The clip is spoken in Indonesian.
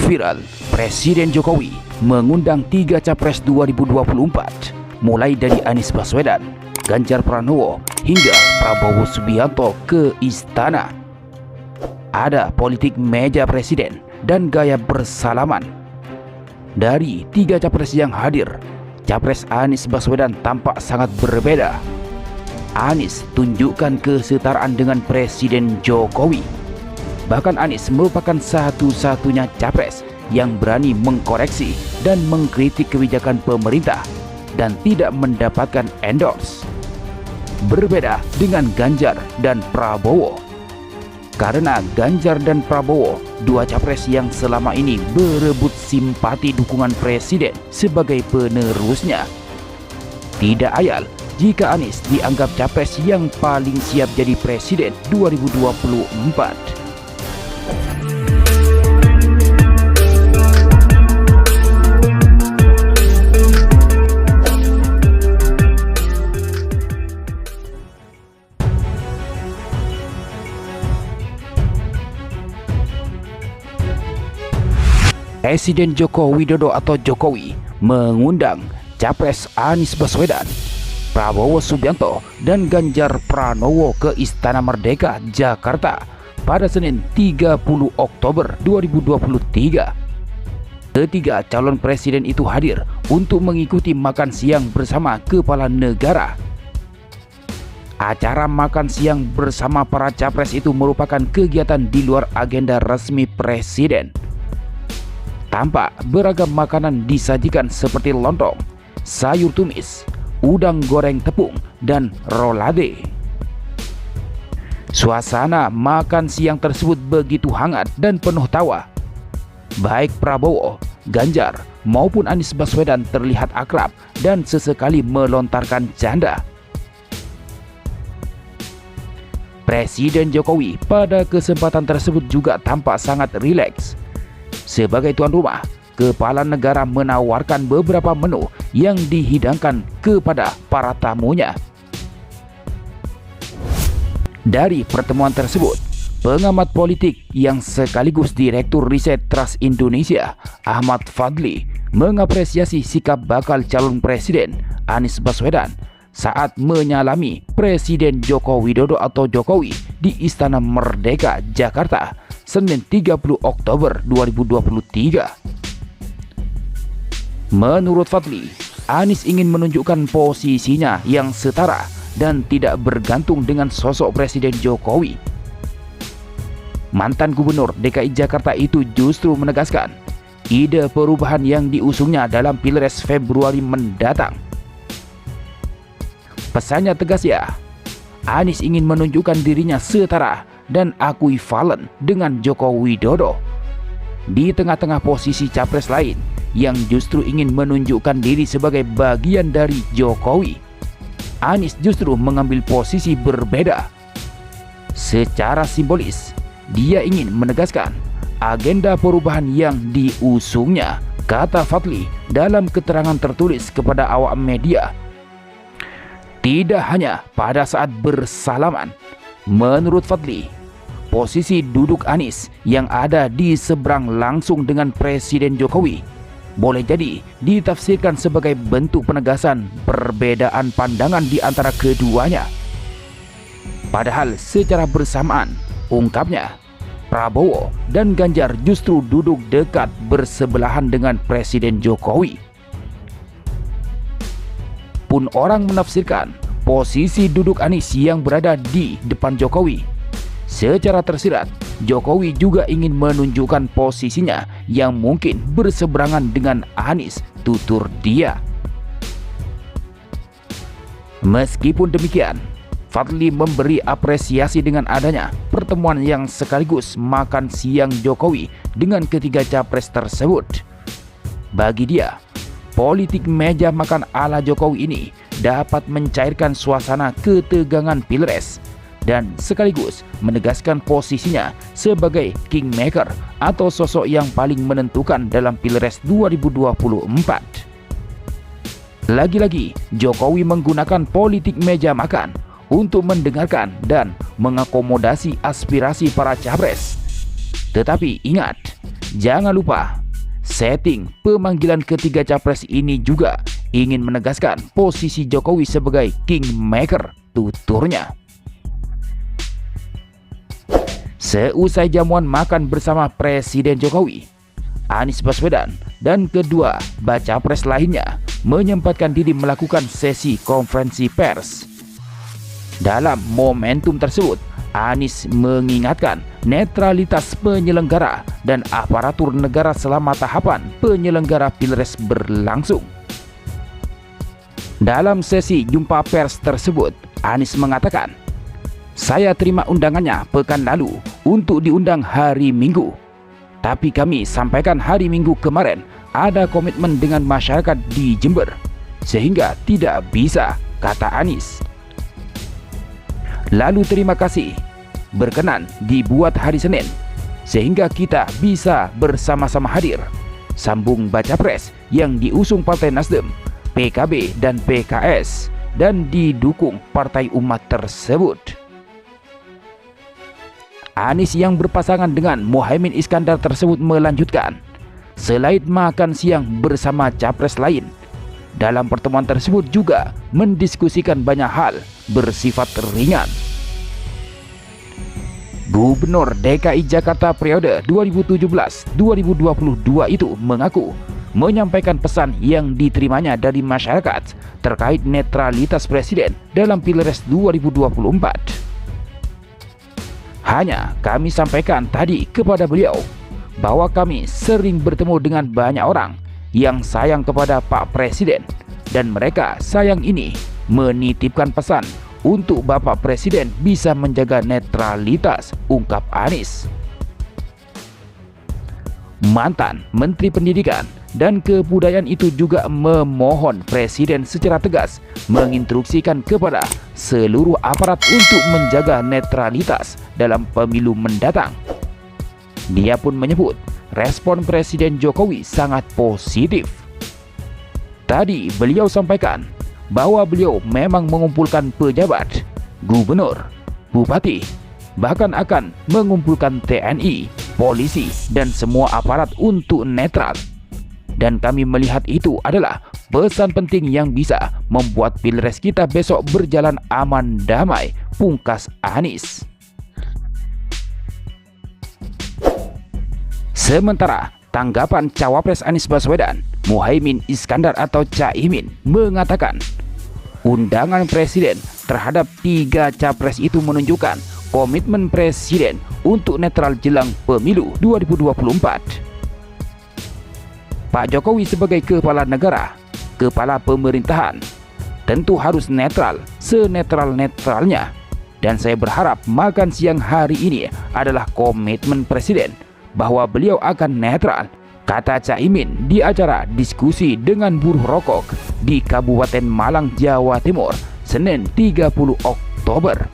Viral, Presiden Jokowi mengundang 3 Capres 2024, mulai dari Anies Baswedan, Ganjar Pranowo, hingga Prabowo Subianto ke istana. Ada politik meja presiden dan gaya bersalaman. Dari 3 Capres yang hadir, Capres Anies Baswedan tampak sangat berbeda. Anies tunjukkan kesetaraan dengan Presiden Jokowi. Bahkan Anies merupakan satu-satunya capres yang berani mengkoreksi dan mengkritik kebijakan pemerintah dan tidak mendapatkan endorse. Berbeda dengan Ganjar dan Prabowo. Karena Ganjar dan Prabowo, 2 capres yang selama ini berebut simpati dukungan presiden sebagai penerusnya. Tidak ayal jika Anies dianggap capres yang paling siap jadi presiden 2024. Presiden Joko Widodo atau Jokowi mengundang Capres Anies Baswedan, Prabowo Subianto, dan Ganjar Pranowo ke Istana Merdeka, Jakarta pada Senin 30 Oktober 2023. Ketiga calon presiden itu hadir untuk mengikuti makan siang bersama kepala negara. Acara makan siang bersama para capres itu merupakan kegiatan di luar agenda resmi presiden. Tampak beragam makanan disajikan seperti lontong, sayur tumis, udang goreng tepung, dan rolade. Suasana makan siang tersebut begitu hangat dan penuh tawa. Baik Prabowo, Ganjar, maupun Anies Baswedan terlihat akrab dan sesekali melontarkan canda. Presiden Jokowi pada kesempatan tersebut juga tampak sangat rileks. Sebagai tuan rumah, kepala negara menawarkan beberapa menu yang dihidangkan kepada para tamunya. Dari pertemuan tersebut, pengamat politik yang sekaligus Direktur Riset Trust Indonesia, Ahmad Fadli, mengapresiasi sikap bakal calon presiden Anies Baswedan saat menyalami Presiden Joko Widodo atau Jokowi di Istana Merdeka, Jakarta, Senin 30 Oktober 2023. Menurut Fadli, Anies ingin menunjukkan posisinya yang setara dan tidak bergantung dengan sosok Presiden Jokowi. Mantan Gubernur DKI Jakarta itu justru menegaskan ide perubahan yang diusungnya dalam Pilpres Februari mendatang. Pesannya tegas ya, Anies ingin menunjukkan dirinya setara dan akuivalen dengan Joko Widodo. Di tengah-tengah posisi capres lain yang justru ingin menunjukkan diri sebagai bagian dari Jokowi, Anies justru mengambil posisi berbeda. Secara simbolis, dia ingin menegaskan agenda perubahan yang diusungnya, kata Fadli dalam keterangan tertulis kepada awak media. Tidak hanya pada saat bersalaman, menurut Fadli, posisi duduk Anies yang ada di seberang langsung dengan Presiden Jokowi boleh jadi ditafsirkan sebagai bentuk penegasan perbedaan pandangan di antara keduanya. Padahal secara bersamaan, ungkapnya, Prabowo dan Ganjar justru duduk dekat bersebelahan dengan Presiden Jokowi. Pun orang menafsirkan posisi duduk Anies yang berada di depan Jokowi. Secara tersirat, Jokowi juga ingin menunjukkan posisinya yang mungkin berseberangan dengan Anies, tutur dia. Meskipun demikian, Fadli memberi apresiasi dengan adanya pertemuan yang sekaligus makan siang Jokowi dengan ketiga capres tersebut. Bagi dia, politik meja makan ala Jokowi ini dapat mencairkan suasana ketegangan Pilpres dan sekaligus menegaskan posisinya sebagai kingmaker atau sosok yang paling menentukan dalam Pilpres 2024. Lagi-lagi, Jokowi menggunakan politik meja makan untuk mendengarkan dan mengakomodasi aspirasi para capres. Tetapi ingat, Jangan lupa, setting pemanggilan ketiga capres ini juga ingin menegaskan posisi Jokowi sebagai kingmaker, tuturnya. Seusai jamuan makan bersama Presiden Jokowi, Anies Baswedan dan kedua baca pres lainnya menyempatkan diri melakukan sesi konferensi pers. Dalam momentum tersebut, Anies mengingatkan netralitas penyelenggara dan aparatur negara selama tahapan penyelenggara Pilpres berlangsung. Dalam sesi jumpa pers tersebut, Anies mengatakan, "Saya terima undangannya pekan lalu untuk diundang hari Minggu. Tapi kami sampaikan hari Minggu kemarin ada komitmen dengan masyarakat di Jember, sehingga tidak bisa," kata Anies. "Lalu terima kasih, berkenan dibuat hari Senin, sehingga kita bisa bersama-sama hadir," sambung baca pres yang diusung Partai Nasdem, PKB dan PKS dan didukung Partai Umat tersebut. Anies yang berpasangan dengan Muhaimin Iskandar tersebut melanjutkan, selain makan siang bersama capres lain, dalam pertemuan tersebut juga mendiskusikan banyak hal bersifat ringan. Gubernur DKI Jakarta periode 2017-2022 itu mengaku menyampaikan pesan yang diterimanya dari masyarakat terkait netralitas presiden dalam Pilpres 2024. "Hanya kami sampaikan tadi kepada beliau bahwa kami sering bertemu dengan banyak orang yang sayang kepada Pak Presiden, dan mereka sayang ini menitipkan pesan untuk Bapak Presiden bisa menjaga netralitas," ungkap Anies. Mantan Menteri Pendidikan dan Kebudayaan itu juga memohon Presiden secara tegas menginstruksikan kepada seluruh aparat untuk menjaga netralitas dalam pemilu mendatang. Dia pun menyebut respon Presiden Jokowi sangat positif. Tadi beliau sampaikan bahwa beliau memang mengumpulkan pejabat, gubernur, bupati, bahkan akan mengumpulkan TNI, polisi, dan semua aparat untuk netral. Dan kami melihat itu adalah pesan penting yang bisa membuat Pilpres kita besok berjalan aman damai, pungkas Anies. Sementara tanggapan Cawapres Anies Baswedan, Muhaimin Iskandar atau Caimin mengatakan, undangan Presiden terhadap 3 capres itu menunjukkan komitmen Presiden untuk netral jelang pemilu 2024. Pak Jokowi sebagai kepala negara, kepala pemerintahan, tentu harus netral, senetral-netralnya. Dan saya berharap makan siang hari ini adalah komitmen Presiden bahwa beliau akan netral, kata Caimin di acara diskusi dengan buruh rokok di Kabupaten Malang, Jawa Timur, Senin 30 Oktober.